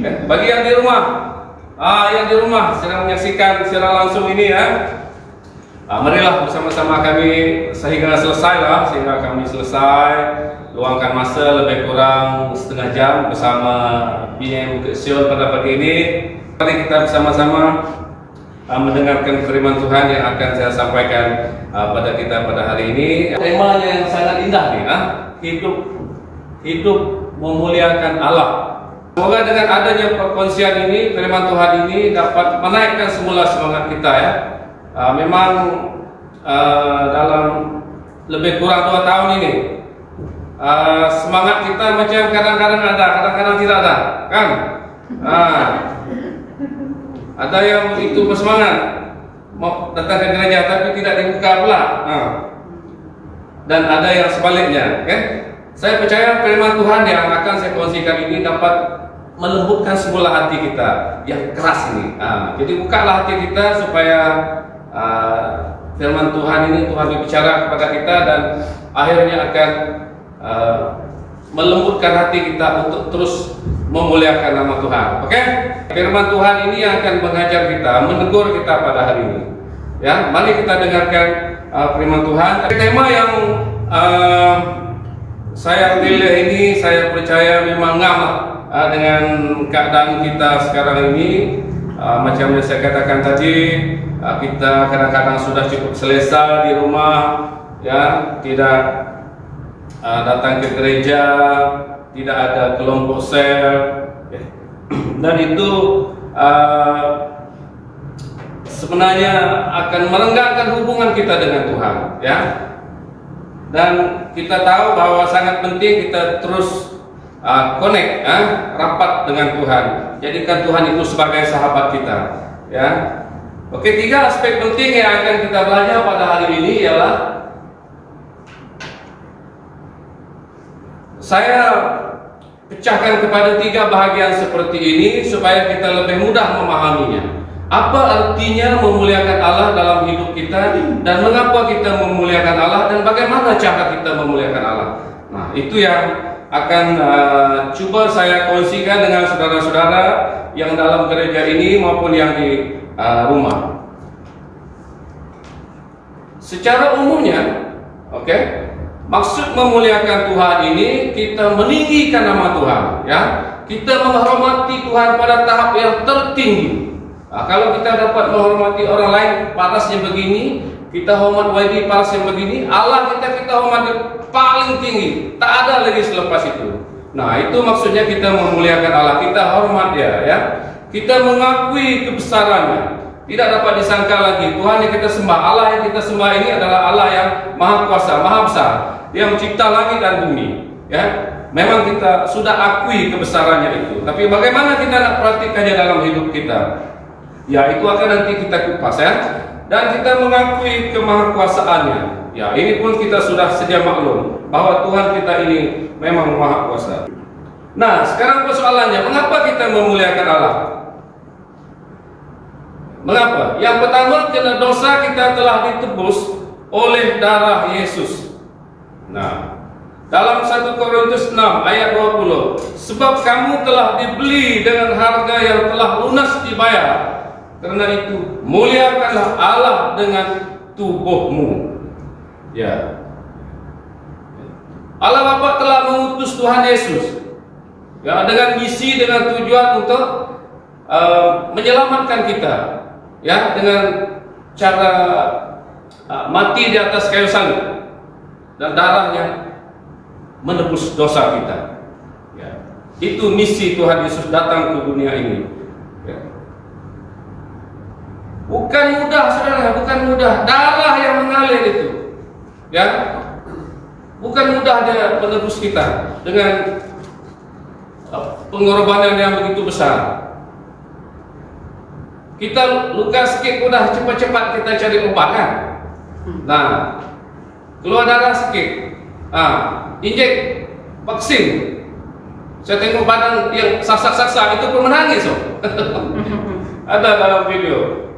Bagi yang di rumah, yang di rumah sedang menyaksikan secara langsung ini ya, marilah bersama-sama kami sehingga selesai luangkan masa lebih kurang setengah jam bersama Bina Bukit Sion pada pagi ini. Mari kita bersama-sama mendengarkan firman Tuhan yang akan saya sampaikan pada kita pada hari ini. Temanya yang sangat indah nih, hidup memuliakan Allah. Semoga dengan adanya perkongsian ini, firman Tuhan ini dapat menaikkan semula semangat kita ya. Memang dalam lebih kurang 2 tahun ini semangat kita macam kadang-kadang ada, kadang-kadang tidak ada, kan? Ada yang begitu bersemangat mau datang ke gereja tapi tidak dibuka pula, dan ada yang sebaliknya. Saya percaya firman Tuhan yang akan saya kongsikan ini dapat melembutkan semula hati kita yang keras ini. Jadi bukalah hati kita supaya firman Tuhan ini Tuhan berbicara kepada kita dan akhirnya akan melembutkan hati kita untuk terus memuliakan nama Tuhan. Oke? Firman Tuhan ini yang akan mengajar kita, menegur kita pada hari ini. Ya, mari kita dengarkan firman Tuhan. Tema yang saya pilih ini, saya percaya memang ngamak dengan keadaan kita sekarang ini. Macam yang saya katakan tadi, kita kadang-kadang sudah cukup selesa di rumah, ya, tidak datang ke gereja, tidak ada kelompok sel, dan itu sebenarnya akan merenggangkan hubungan kita dengan Tuhan, ya. Dan kita tahu bahwa sangat penting kita terus connect, rapat dengan Tuhan. Jadikan Tuhan itu sebagai sahabat kita, ya. Oke, 3 aspek penting yang akan kita belajar pada hari ini ialah saya pecahkan kepada 3 bahagian seperti ini supaya kita lebih mudah memahaminya. Apa artinya memuliakan Allah dalam hidup kita, dan mengapa kita memuliakan Allah, dan bagaimana cara kita memuliakan Allah. Nah, itu yang akan coba saya kongsikan dengan saudara-saudara yang dalam gereja ini maupun yang di rumah. Secara umumnya, maksud memuliakan Tuhan ini kita meninggikan nama Tuhan, ya. Kita menghormati Tuhan pada tahap yang tertinggi. Kalau kita dapat menghormati orang lain parasnya begini, kita hormat lagi parasnya begini, Allah kita hormati paling tinggi, tak ada lagi selepas itu. Nah, itu maksudnya kita memuliakan Allah, kita hormat Dia, ya. Kita mengakui kebesarannya. Tidak dapat disangka lagi Tuhan yang kita sembah, Allah yang kita sembah ini adalah Allah yang maha kuasa, maha besar. Dia mencipta langit dan bumi, ya. Memang kita sudah akui kebesarannya itu. Tapi bagaimana kita nak praktikannya dalam hidup kita? Ya, itu akan nanti kita kupas, ya. Dan kita mengakui kemahakuasaannya. Ya, ini pun kita sudah sedia maklum bahwa Tuhan kita ini memang maha kuasa. Nah, sekarang persoalannya, mengapa kita memuliakan Allah? Mengapa? Yang pertama, karena dosa kita telah ditebus oleh darah Yesus. Nah, dalam 1 Korintus 6 ayat 20, sebab kamu telah dibeli dengan harga yang telah lunas dibayar. Karena itu, muliakanlah Allah dengan tubuhmu. Ya. Allah Bapa telah mengutus Tuhan Yesus, ya, dengan misi, dengan tujuan untuk menyelamatkan kita, ya, dengan cara mati di atas kayu salib dan darahnya menebus dosa kita. Ya. Itu misi Tuhan Yesus datang ke dunia ini. Ya. Bukan mudah, saudara, bukan mudah. Darah yang mengalir itu, ya, bukan mudah Dia menebus kita dengan pengorbanan yang begitu besar. Kita luka sedikit udah cepat-cepat kita cari obat, kan? Nah, keluar darah sedikit, injek vaksin. Saya tengok badan yang saksa-saksa itu pun menangis, ada dalam video.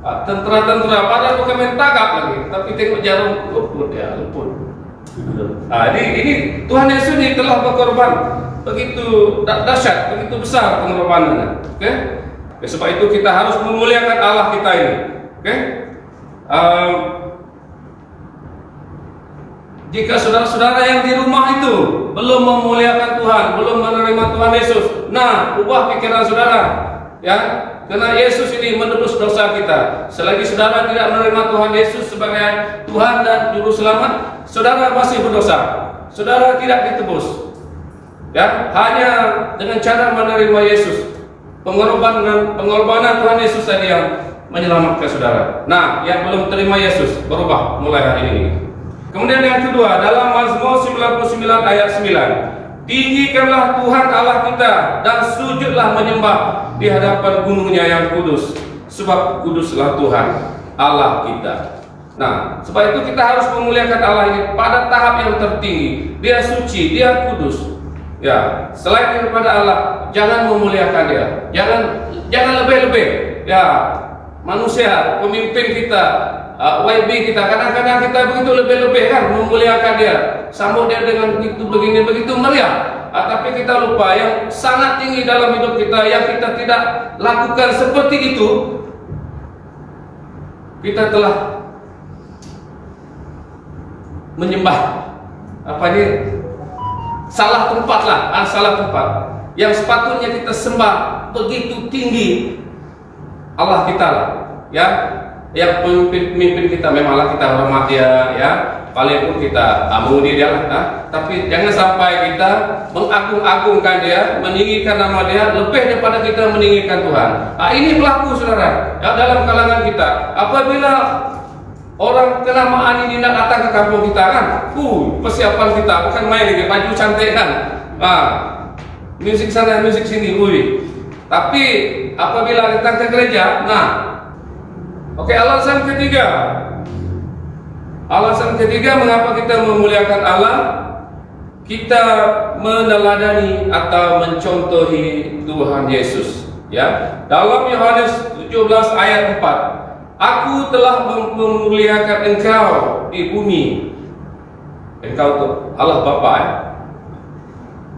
Tentara-tentara pada bukan main tagap lagi, tapi tengok jarum luput, ya, luput. Ini Tuhan Yesus ini telah berkorban begitu dahsyat, begitu besar pengorbanannya. Oke? Sebab itu kita harus memuliakan Allah kita ini. Oke? Jika saudara-saudara yang di rumah itu belum memuliakan Tuhan, belum menerima Tuhan Yesus, nah, ubah pikiran saudara, ya, karena Yesus ini menebus dosa kita. Selagi saudara tidak menerima Tuhan Yesus sebagai Tuhan dan Juru Selamat, saudara masih berdosa. Saudara tidak ditebus, ya, hanya dengan cara menerima Yesus. Pengorbanan Tuhan Yesus tadi yang menyelamatkan saudara. Nah, yang belum terima Yesus, berubah mulai hari ini. Kemudian yang kedua, dalam Mazmur 99 ayat 9, tinggikanlah Tuhan Allah kita dan sujudlah menyembah di hadapan gunungnya yang kudus, sebab kuduslah Tuhan Allah kita. Nah, sebab itu kita harus memuliakan Allah ini pada tahap yang tertinggi. Dia suci, dia kudus. Ya, selain daripada Allah, jangan memuliakan dia. Jangan lebih-lebih. Ya, manusia, pemimpin kita, YB kita, kadang-kadang kita begitu lebih-lebih kan memuliakan dia, sambut dia dengan begitu meriah. Tapi kita lupa yang sangat tinggi dalam hidup kita, yang kita tidak lakukan seperti itu, kita telah menyembah salah tempat lah, salah tempat. Yang sepatutnya kita sembah begitu tinggi Allah kita lah, ya. Yang pemimpin kita memanglah kita hormat dia, ya, paling pun kita amungi dia lah, tapi jangan sampai kita mengagung-agungkan dia, meninggikan nama dia lebih daripada kita meninggikan Tuhan. Ini berlaku saudara, ya, dalam kalangan kita. Apabila orang kenamaan ini nak datang ke kampung kita kan, persiapan kita bukan main lagi, baju cantik kan, musik sana musik sini, tapi apabila datang ke gereja, oke, alasan ketiga mengapa kita memuliakan Allah, kita meneladani atau mencontohi Tuhan Yesus, ya. Dalam Yohanes 17 ayat 4, aku telah memuliakan engkau di bumi, engkau itu Allah Bapa,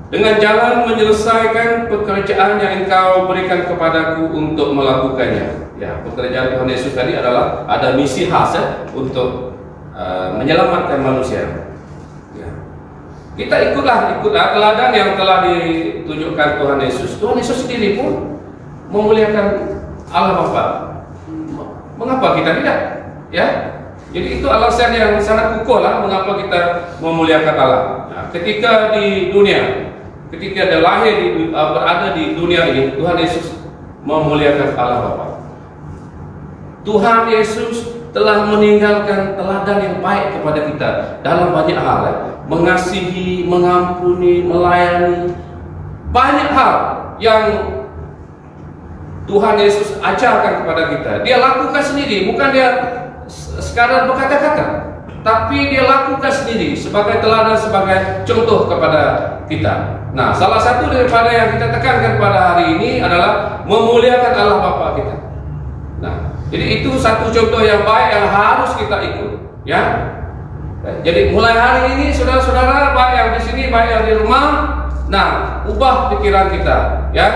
dengan jalan menyelesaikan pekerjaan yang engkau berikan kepadaku untuk melakukannya. Ya, pekerjaan Tuhan Yesus tadi adalah ada misi khas, ya, untuk menyelamatkan manusia. Ya. Kita ikutlah teladan yang telah ditunjukkan Tuhan Yesus. Tuhan Yesus sendiri pun memuliakan Allah Bapa. Mengapa kita tidak? Ya, jadi itu alasan yang sangat kukuh lah mengapa kita memuliakan Allah. Nah, ketika di dunia, ketika dia lahir berada di dunia ini, Tuhan Yesus memuliakan Allah Bapa. Tuhan Yesus telah meninggalkan teladan yang baik kepada kita dalam banyak hal, ya. Mengasihi, mengampuni, melayani, banyak hal yang Tuhan Yesus ajarkan kepada kita. Dia lakukan sendiri, bukan dia sekadar berkata-kata, tapi dia lakukan sendiri sebagai teladan, sebagai contoh kepada kita. Nah, salah satu daripada yang kita tekankan pada hari ini adalah memuliakan Allah Bapa kita. Nah, jadi itu satu contoh yang baik yang harus kita ikut, ya. Jadi mulai hari ini saudara-saudara, baik yang di sini, baik yang di rumah, nah, ubah pikiran kita, ya.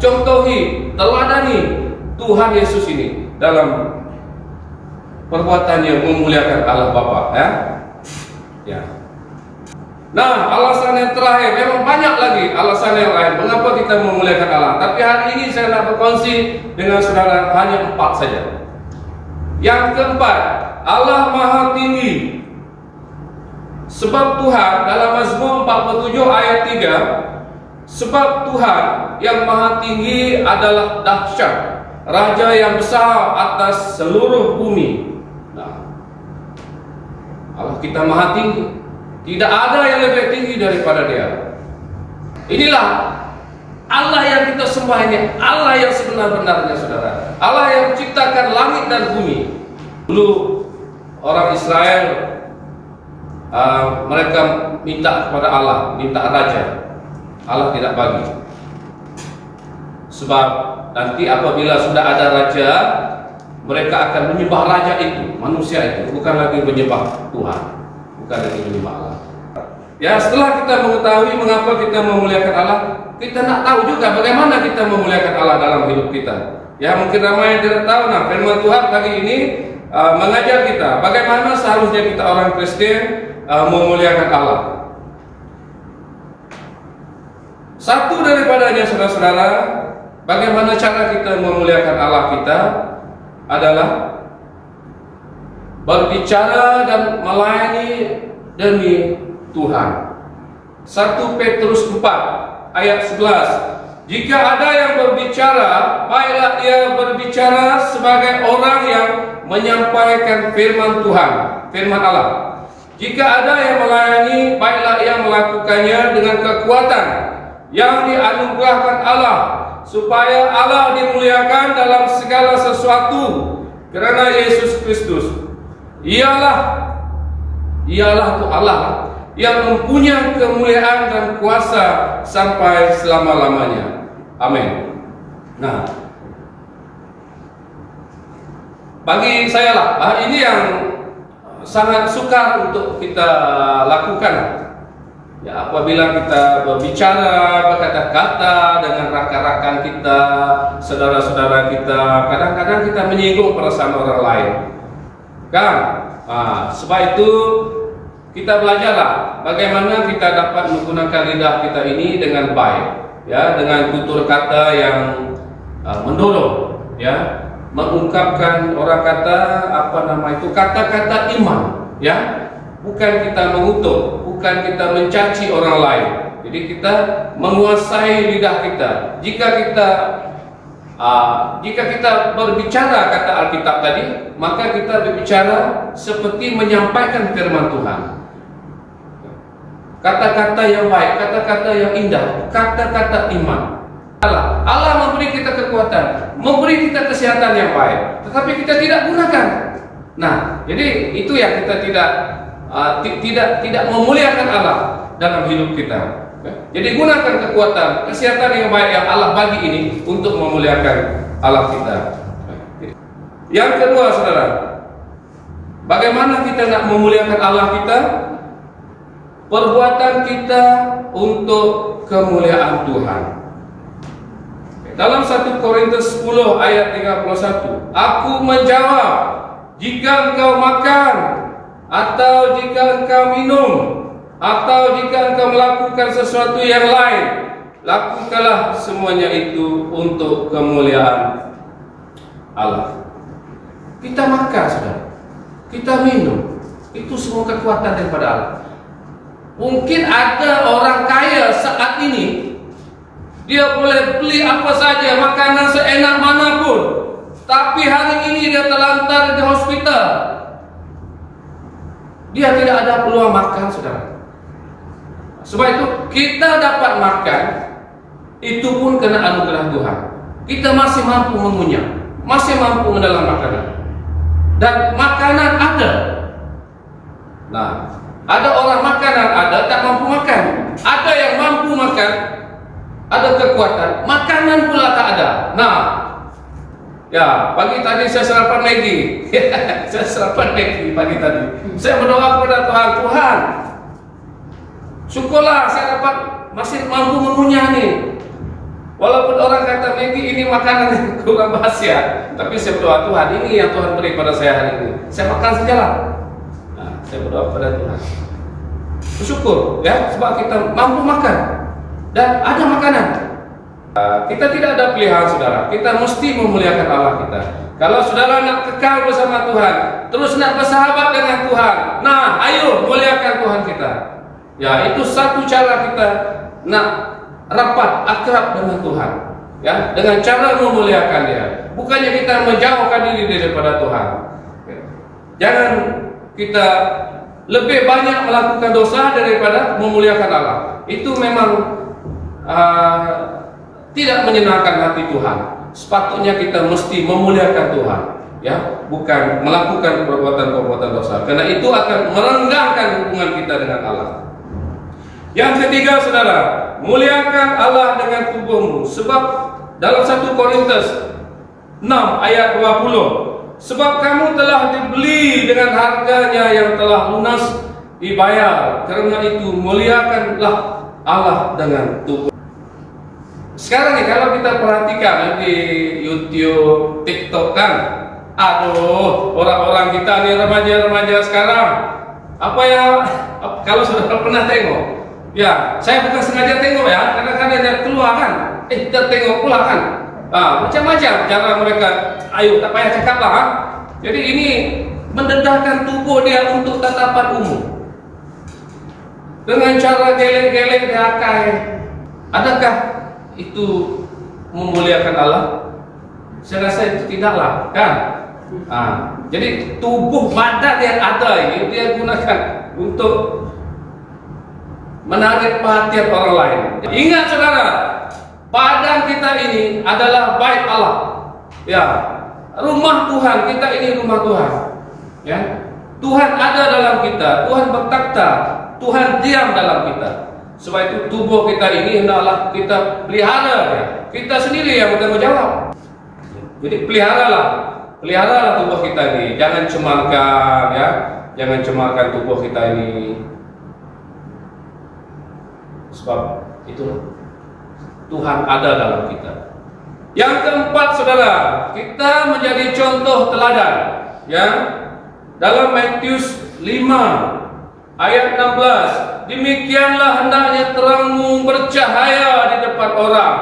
Contohi, teladani Tuhan Yesus ini dalam perbuatannya memuliakan Allah Bapa, ya. Ya. Nah, alasan yang terakhir, memang banyak lagi alasan yang lain mengapa kita memuliakan Allah. Tapi hari ini saya nak berkongsi dengan saudara hanya 4 saja. Yang keempat, Allah Maha Tinggi. Sebab Tuhan dalam Mazmur 47 ayat 3, sebab Tuhan yang Maha Tinggi adalah dahsyat, Raja yang besar atas seluruh bumi. Nah, Allah kita Maha Tinggi. Tidak ada yang lebih tinggi daripada Dia. Inilah Allah yang kita sembah ini, Allah yang sebenar-benarnya, saudara. Allah yang menciptakan langit dan bumi. Dulu orang Israel, mereka minta kepada Allah, minta raja. Allah tidak bagi. Sebab nanti apabila sudah ada raja, mereka akan menyembah raja itu, manusia itu, bukan lagi menyembah Tuhan, bukan lagi menyembah Allah. Ya, setelah kita mengetahui mengapa kita memuliakan Allah, kita nak tahu juga bagaimana kita memuliakan Allah dalam hidup kita. Ya, mungkin ramai yang tidak tahu. Nah, firman Tuhan pagi ini mengajar kita bagaimana seharusnya kita orang Kristen memuliakan Allah. Satu daripadanya, saudara-saudara, bagaimana cara kita memuliakan Allah kita adalah berbicara dan melayani demi Tuhan. 1 Petrus 4 ayat 11. Jika ada yang berbicara, baiklah ia berbicara sebagai orang yang menyampaikan firman Tuhan, firman Allah. Jika ada yang melayani, baiklah ia melakukannya dengan kekuatan yang dianugerahkan Allah, supaya Allah dimuliakan dalam segala sesuatu kerana Yesus Kristus. Ialah itu Allah yang mempunyai kemuliaan dan kuasa sampai selama-lamanya. Amin. Nah, bagi saya lah, ini yang sangat sukar untuk kita lakukan. Ya, apabila kita berbicara, berkata-kata dengan rakan-rakan kita, saudara-saudara kita, kadang-kadang kita menyinggung perasaan orang lain, kan? Sebab itu kita belajarlah bagaimana kita dapat menggunakan lidah kita ini dengan baik, ya, dengan tutur kata yang mendorong, ya, mengungkapkan orang kata kata-kata iman, ya, bukan kita mengutuk, bukan kita mencaci orang lain. Jadi kita menguasai lidah kita. Jika kita berbicara kata Alkitab tadi, maka kita berbicara seperti menyampaikan firman Tuhan. Kata-kata yang baik, kata-kata yang indah, kata-kata iman. Allah memberi kita kekuatan, memberi kita kesehatan yang baik, tetapi kita tidak gunakan. Nah, jadi itu yang kita tidak memuliakan Allah dalam hidup kita. Jadi gunakan kekuatan, kesehatan yang baik yang Allah bagi ini untuk memuliakan Allah kita. Yang kedua, saudara, bagaimana kita nak memuliakan Allah kita? Perbuatan kita untuk kemuliaan Tuhan. Dalam 1 Korintus 10 ayat 31, aku menjawab, jika engkau makan, atau jika engkau minum, atau jika engkau melakukan sesuatu yang lain, lakukanlah semuanya itu untuk kemuliaan Allah. Kita makan, saudara, kita minum, itu semua kekuatan daripada Allah. Mungkin ada orang kaya saat ini, dia boleh beli apa saja, makanan seenak manapun, tapi hari ini dia terlantar di hospital. Dia tidak ada peluang makan, saudara. Sebab itu kita dapat makan, itu pun kena anugerah Tuhan. Kita masih mampu mengunyah, masih mampu menelan makanan, dan makanan ada. Nah, ada orang makanan ada, tak mampu makan. Ada yang mampu makan, ada kekuatan, makanan pula tak ada. Nah, ya, pagi tadi saya sarapan Maggi. Saya sarapan Maggi pagi tadi. Saya berdoa kepada Tuhan, Tuhan, syukurlah saya dapat masih mampu mengunyah nih. Walaupun orang kata Maggi ini makanan yang kurang khasiat, tapi saya berdoa, Tuhan, ini yang Tuhan beri pada saya hari ini. Saya makan sajalah. Nah, saya berdoa kepada Tuhan. Bersyukur, ya, sebab kita mampu makan dan ada makanan. Kita tidak ada pilihan, saudara. Kita mesti memuliakan Allah kita. Kalau saudara nak kekal bersama Tuhan, terus nak bersahabat dengan Tuhan, nah, ayo muliakan Tuhan kita. Ya, itu satu cara kita nak rapat, akrab dengan Tuhan, ya, dengan cara memuliakan Dia. Bukannya kita menjauhkan diri daripada Tuhan. Jangan kita lebih banyak melakukan dosa daripada memuliakan Allah. Itu memang tidak menyenangkan hati Tuhan. Sepatutnya kita mesti memuliakan Tuhan, ya, bukan melakukan perbuatan-perbuatan dosa. Karena itu akan merendahkan hubungan kita dengan Allah. Yang ketiga, saudara, muliakan Allah dengan tubuhmu. Sebab dalam 1 Korintus 6 ayat 20, sebab kamu telah dibeli dengan harganya yang telah lunas, dibayar. Karena itu muliakanlah Allah dengan tubuh. Sekarang nih kalau kita perhatikan di YouTube, TikTok kan, aduh, orang-orang kita nih remaja-remaja sekarang, apa ya, kalau sudah pernah tengok, ya saya bukan sengaja tengok ya, karena kan ada keluar kan, kita tengok pula kan, macam-macam cara mereka, ayo tak payah cakap lah, jadi ini mendedahkan tubuh dia untuk tatapan umum, dengan cara geleng-geleng diakai. Adakah itu memuliakan Allah? Saya rasa itu tidaklah, kan? Jadi tubuh badan yang ada ini dia gunakan untuk menarik perhatian orang lain. Ingat saudara, badan kita ini adalah bait Allah. Ya, rumah Tuhan, kita ini rumah Tuhan. Ya, Tuhan ada dalam kita, Tuhan bertakhta, Tuhan diam dalam kita. Sebab itu tubuh kita ini hendaklah kita pelihara ya. Kita sendiri yang bertanggung jawab. Jadi peliharalah tubuh kita ini. Jangan cemarkan ya, jangan cemarkan tubuh kita ini. Sebab itu Tuhan ada dalam kita. Yang keempat saudara, kita menjadi contoh teladan ya. Dalam Matius 5 ayat 16, demikianlah hendaknya terangmu bercahaya di depan orang,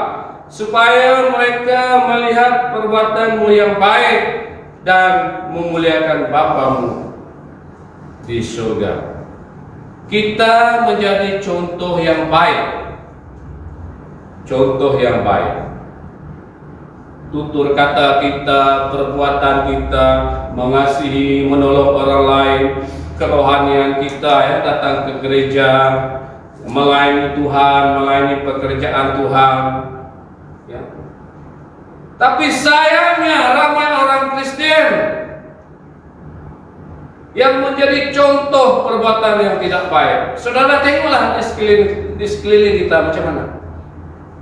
supaya mereka melihat perbuatanmu yang baik dan memuliakan Bapamu di surga. Kita menjadi contoh yang baik, contoh yang baik. Tutur kata kita, perbuatan kita, mengasihi, menolong orang lain, kerohanian kita ya, datang ke gereja, melayani Tuhan, melayani pekerjaan Tuhan ya. Tapi sayangnya ramai orang Kristen yang menjadi contoh perbuatan yang tidak baik. Saudara tengoklah di sekeliling kita macam mana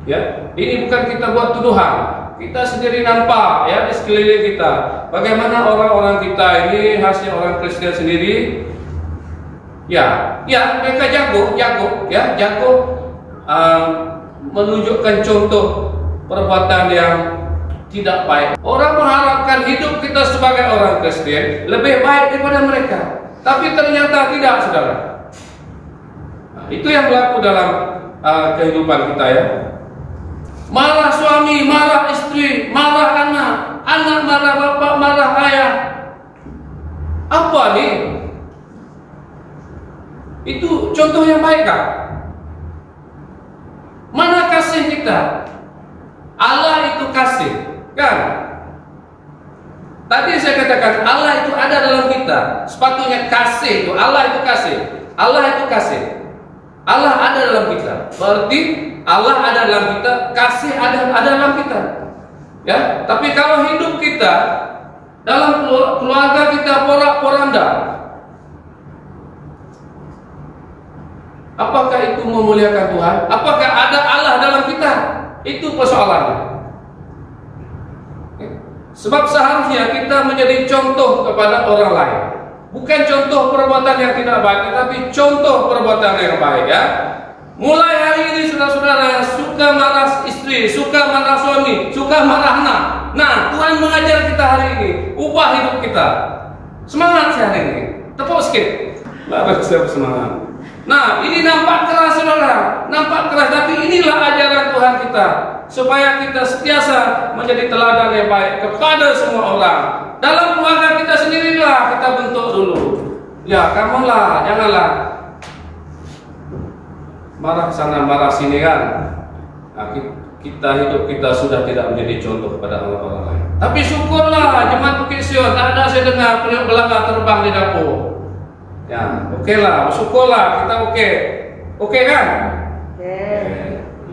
ya. Ini bukan kita buat tuduhan, kita sendiri nampak ya di sekeliling kita bagaimana orang-orang kita ini, hasil orang Kristen sendiri ya mereka jago menunjukkan contoh perbuatan yang tidak baik. Orang mengharapkan hidup kita sebagai orang Kristen lebih baik daripada mereka, tapi ternyata tidak, saudara. Itu yang berlaku dalam kehidupan kita ya. Marah suami, marah istri, marah anak, anak marah bapak, marah ayah. Apa nih? Itu contoh yang baik kan? Mana kasih kita? Allah itu kasih, kan? Tadi saya katakan Allah itu ada dalam kita. Sepatutnya kasih itu, Allah itu kasih. Allah itu kasih. Allah ada dalam kita. Berarti Allah ada dalam kita, kasih ada dalam kita. Ya, tapi kalau hidup kita dalam keluarga kita porak-poranda, apakah itu memuliakan Tuhan? Apakah ada Allah dalam kita? Itu persoalannya. Sebab seharusnya kita menjadi contoh kepada orang lain. Bukan contoh perbuatan yang tidak baik, tetapi contoh perbuatan yang baik ya. Mulai hari ini saudara-saudara, suka marah istri, suka marah suami, suka marah anak. Nah, Tuhan mengajar kita hari ini, ubah hidup kita. Semangat hari ini. Tepuk sikit. Baru saya bersemangat. Nah, ini nampak keras saudara, nampak keras, tapi inilah ajaran Tuhan kita, supaya kita sentiasa menjadi teladan yang baik kepada semua orang. Dalam keluarga kita sendirilah kita bentuk dulu. Ya, kamulah, janganlah marah sana marah sini kan. Nah, kita hidup kita sudah tidak menjadi contoh kepada orang lain. Tapi syukurlah jemaat Bukit Sion, tak ada saya dengar periuk belaka terbang di dapur. Ya, okeylah, syukurlah kita okey kan?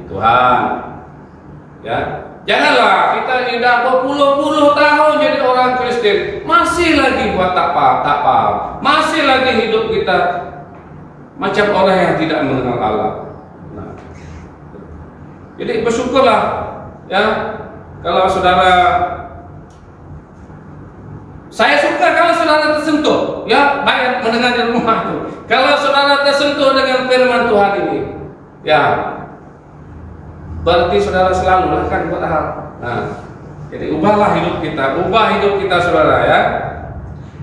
Tuhan. Ya, janganlah kita ini dah berpuluh-puluh tahun jadi orang Kristen, masih lagi buat tak paham, masih lagi hidup kita macam orang yang tidak mengenal Allah. Nah, jadi bersyukurlah ya kalau saudara. Saya suka kalau saudara tersentuh, ya baik mendengar di rumah itu. Kalau saudara tersentuh dengan firman Tuhan ini, ya, berarti saudara selalu akan berharap. Nah, jadi ubahlah hidup kita, ubah hidup kita saudara ya.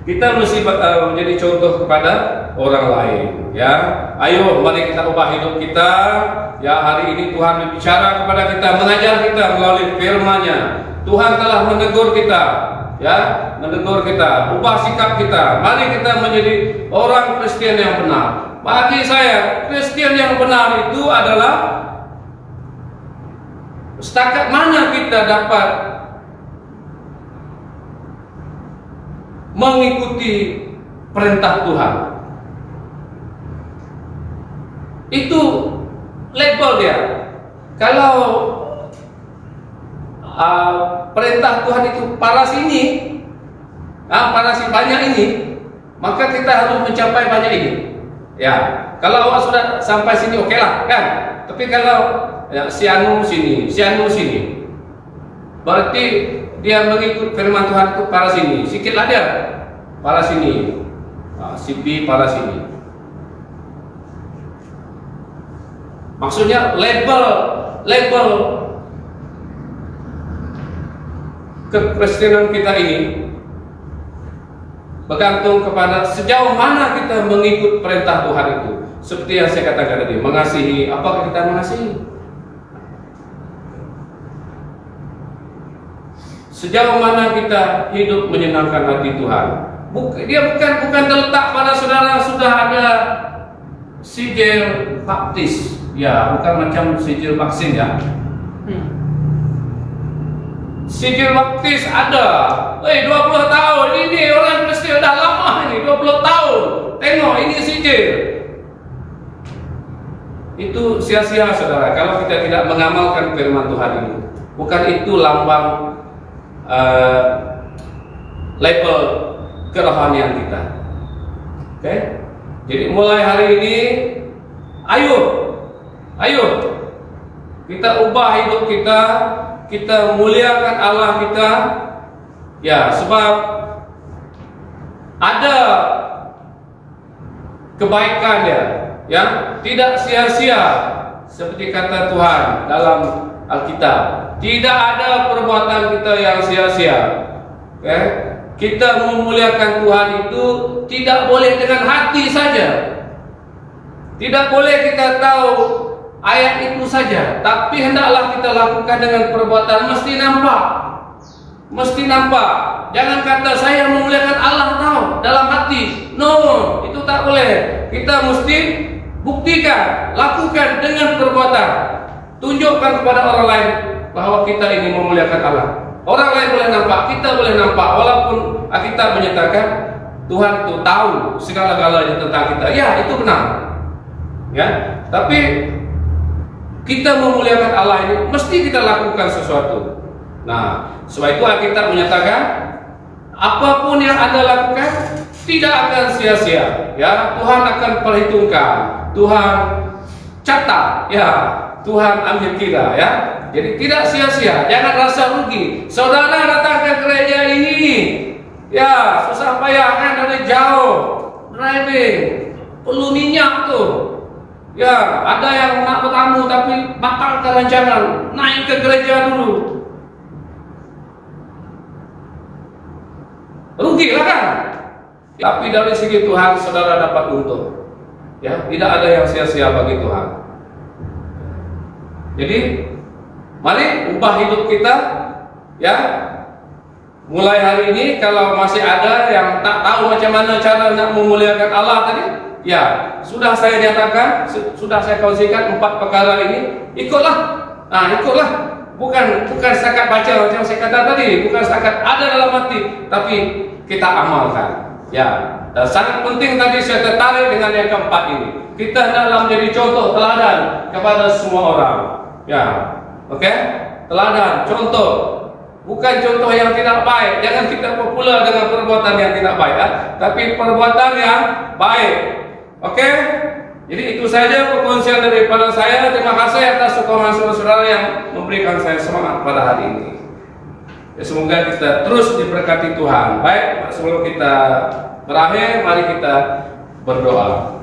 Kita mesti menjadi contoh kepada orang lain ya. Ayo mari kita ubah hidup kita ya. Hari ini Tuhan berbicara kepada kita, mengajar kita melalui firman-Nya. Tuhan telah menegur kita ya, menegur kita, ubah sikap kita. Mari kita menjadi orang Kristen yang benar. Bagi saya, Kristen yang benar itu adalah setakat mana kita dapat mengikuti perintah Tuhan. Itu label dia. Kalau perintah Tuhan itu paras ini, paras banyak ini, maka kita harus mencapai banyak ini. Ya, kalau awak sudah sampai sini oke lah kan. Tapi kalau ya, si anu sini, berarti dia mengikut firman Tuhan itu para sini, sikitlah dia para sini, si B para sini. Maksudnya label kekristenan kita ini bergantung kepada sejauh mana kita mengikut perintah Tuhan itu. Seperti yang saya katakan tadi, mengasihi. Apakah kita mengasihi? Sejauh mana kita hidup menyenangkan hati Tuhan? Dia bukan terletak pada saudara sudah ada sijil baptis, ya, bukan macam sijil vaksin ya. Sijil baptis ada, 20 tahun ini orang Kristen dah lama ini, 20 tahun. Tengok ini sijil. Itu sia-sia saudara kalau kita tidak mengamalkan firman Tuhan ini. Bukan itu lambang label kerohanian kita. Oke? Jadi mulai hari ini ayo kita ubah hidup kita muliakan Allah kita. Ya, sebab ada kebaikan dia, ya, tidak sia-sia seperti kata Tuhan dalam Alkitab. Tidak ada perbuatan kita yang sia-sia. Okay? Kita memuliakan Tuhan itu tidak boleh dengan hati saja. Tidak boleh kita tahu ayat itu saja, tapi hendaklah kita lakukan dengan perbuatan. Mesti nampak. Jangan kata saya memuliakan Allah tahu dalam hati. No, itu tak boleh. Kita mesti buktikan, lakukan dengan perbuatan. Tunjukkan kepada orang lain bahwa kita ini memuliakan Allah. Orang lain boleh nampak, kita boleh nampak. Walaupun kita menyatakan Tuhan itu tahu segala-galanya tentang kita. Ya, itu benar. Ya, tapi kita memuliakan Allah ini mesti kita lakukan sesuatu. Nah, sebab itu Alkitab menyatakan apapun yang Anda lakukan tidak akan sia-sia. Ya, Tuhan akan perhitungkan. Tuhan catat. Ya, Tuhan ambil kira. Ya, jadi tidak sia-sia. Jangan rasa rugi. Saudara datang ke gereja ini, ya, susah payah kan dari jauh, driving, perlu minyak tuh. Ya, ada yang nak bertamu tapi batalkan rancangan, naik ke gereja dulu. Rugilah kan? Tapi dari segi Tuhan saudara dapat untung. Ya, tidak ada yang sia-sia bagi Tuhan. Jadi, mari ubah hidup kita, ya. Mulai hari ini kalau masih ada yang tak tahu macam mana cara nak memuliakan Allah tadi, ya, sudah saya nyatakan, sudah saya kongsikan 4 perkara ini, ikutlah. Nah, ikutlah. Bukan setakat baca macam saya kata tadi, bukan setakat ada dalam hati, tapi kita amalkan. Ya, dan sangat penting tadi saya tertarik dengan yang keempat ini. Kita hendaklah menjadi contoh teladan kepada semua orang. Ya, oke? Teladan, contoh. Bukan contoh yang tidak baik. Jangan kita populer dengan perbuatan yang tidak baik, ya? Tapi perbuatan yang baik. Oke? Jadi itu saja perkongsian daripada saya. Terima kasih atas sokongan saudara-saudara yang memberikan saya semangat pada hari ini. Ya, semoga kita terus diberkati Tuhan. Baik, sebelum kita berakhir, mari kita berdoa.